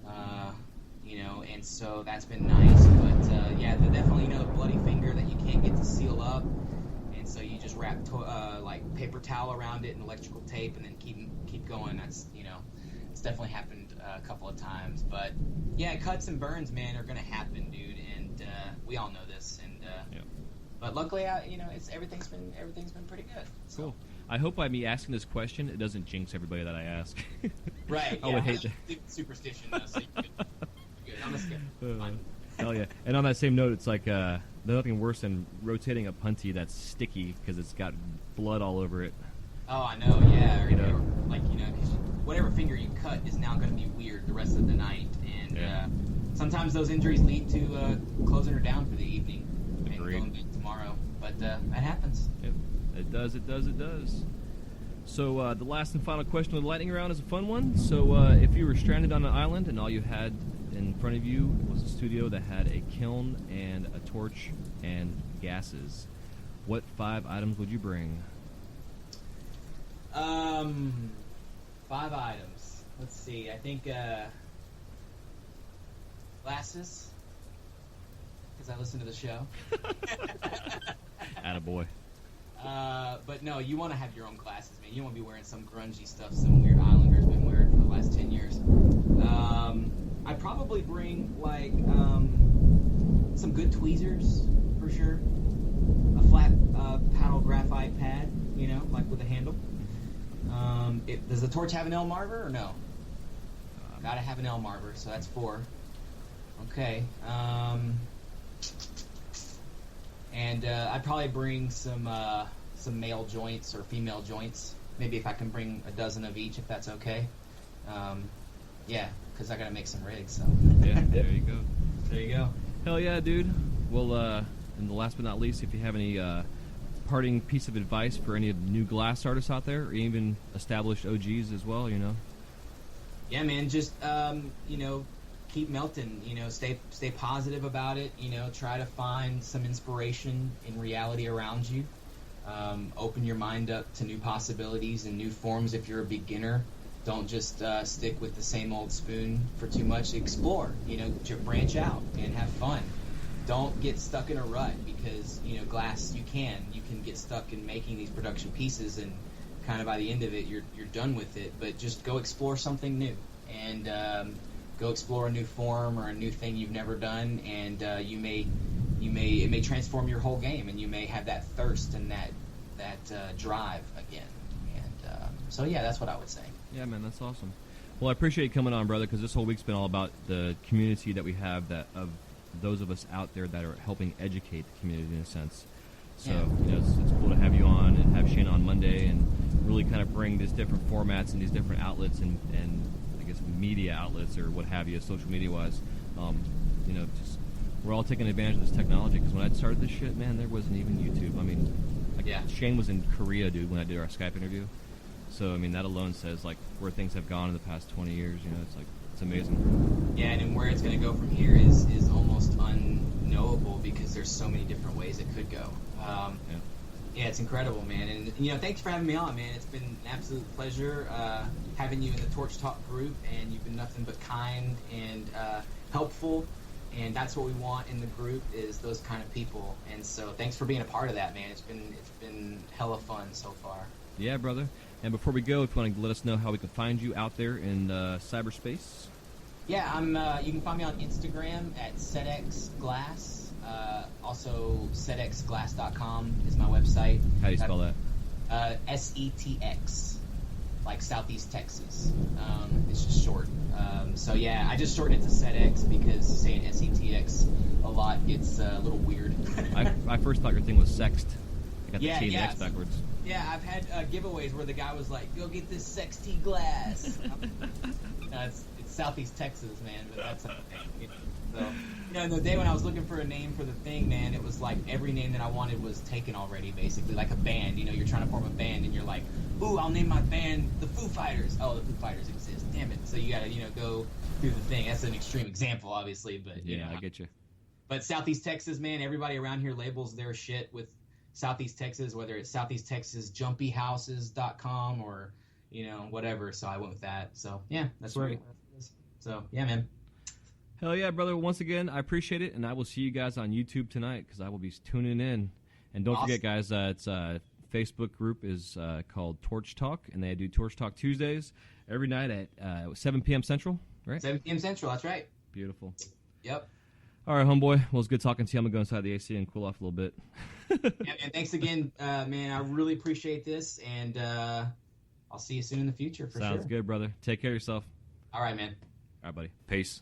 and so that's been nice. But yeah, definitely the bloody finger that you can't get to seal up, and so you just wrap like paper towel around it and electrical tape, and then keep going. That's it's definitely happened a couple of times. But yeah, cuts and burns, man, are gonna happen, dude, and we all know this. And Yep. but luckily, everything's been pretty good. So. Cool. I hope by me asking this question, it doesn't jinx everybody that I ask. Right. I Yeah, would hate to. superstition, though, so you're good. I'm a skeptic. Hell yeah. And on that same note, it's like there's nothing worse than rotating a punty that's sticky because it's got blood all over it. Oh, I know. Yeah. Or, You know. because whatever finger you cut is now going to be weird the rest of the night, and Yeah. sometimes those injuries lead to closing her down for the evening Agreed. and going back tomorrow. But that happens. Yep. It does. So the last and final question of the lightning round is a fun one. So if you were stranded on an island and all you had in front of you was a studio that had a kiln and a torch and gases, what 5 items would you bring? 5 items. Let's see. I think glasses, because I listen to the show. Attaboy. But no, you want to have your own glasses, man. You don't want to be wearing some grungy stuff some weird Islander's been wearing for the last 10 years. I'd probably bring, some good tweezers, for sure. A flat paddle graphite pad, with a handle. Does the torch have an L-marver or no? Gotta have an L-marver, so that's 4. Okay. And I'd probably bring some male joints or female joints. Maybe if I can bring a dozen of each, if that's okay. Yeah, because I got to make some rigs. So. Yeah, there you go. There you go. Hell yeah, dude. Well, and the last but not least, if you have any parting piece of advice for any of the new glass artists out there, or even established OGs as well, Yeah, man. Just keep melting. Stay positive about it. Try to find some inspiration in reality around you. Open your mind up to new possibilities and new forms. If you're a beginner, don't just stick with the same old spoon for too much. Explore. Branch out and have fun. Don't get stuck in a rut because glass. You can get stuck in making these production pieces and kind of by the end of it you're done with it. But just go explore something new and go explore a new form or a new thing you've never done, and it may transform your whole game, and you may have that thirst and that drive again. And so yeah, that's what I would say. Yeah, man, that's awesome. Well, I appreciate you coming on, brother, because this whole week's been all about the community that we have, that of those of us out there that are helping educate the community in a sense. So it's cool to have you on and have Shane on Monday and really kind of bring these different formats and these different outlets and I guess media outlets or what have you, social media wise. Just we're all taking advantage of this technology, because when I started this shit, man, there wasn't even YouTube. I mean, Shane was in Korea, dude, when I did our Skype interview. So I mean, that alone says like where things have gone in the past 20 years. It's like it's amazing. Yeah, and where it's going to go from here is almost unknowable, because there's so many different ways it could go. Yeah, it's incredible, man. And thanks for having me on, man. It's been an absolute pleasure having you in the Torch Talk group, and you've been nothing but kind and helpful. And that's what we want in the group, is those kind of people. And so thanks for being a part of that, man. It's been hella fun so far. Yeah, brother. And before we go, if you want to let us know how we can find you out there in cyberspace. Yeah, I'm. You can find me on Instagram at SetXGlass. Also, setxglass.com is my website. How do you spell that? SETX, like Southeast Texas. It's just short. So yeah, I just shortened it to SetX because saying SETX a lot gets a little weird. I first thought your thing was sexed. I got the T and the X backwards. Yeah, I've had giveaways where the guy was like, "Go get this sexty glass." It's Southeast Texas, man, but that's okay. So, the day when I was looking for a name for the thing, man, it was like every name that I wanted was taken already, basically, like a band. You're trying to form a band, and you're like, "Ooh, I'll name my band the Foo Fighters." Oh, the Foo Fighters exist. Damn it! So you gotta, go through the thing. That's an extreme example, obviously, but I get you. But Southeast Texas, man, everybody around here labels their shit with Southeast Texas, whether it's Southeast Texas jumpyhouses.com or whatever. So I went with that. So yeah, that's where it is. So yeah, man. Hell yeah, brother. Once again, I appreciate it, and I will see you guys on YouTube tonight, because I will be tuning in. And don't forget, guys, it's Facebook group is called Torch Talk, and they do Torch Talk Tuesdays every night at 7 p.m. Central, right? 7 p.m. Central, that's right. Beautiful. Yep. All right, homeboy. Well, it's good talking to you. I'm going to go inside the AC and cool off a little bit. Yeah, man. Thanks again, man. I really appreciate this, and I'll see you soon in the future, for sure. Sounds good, brother. Take care of yourself. All right, man. All right, buddy. Peace.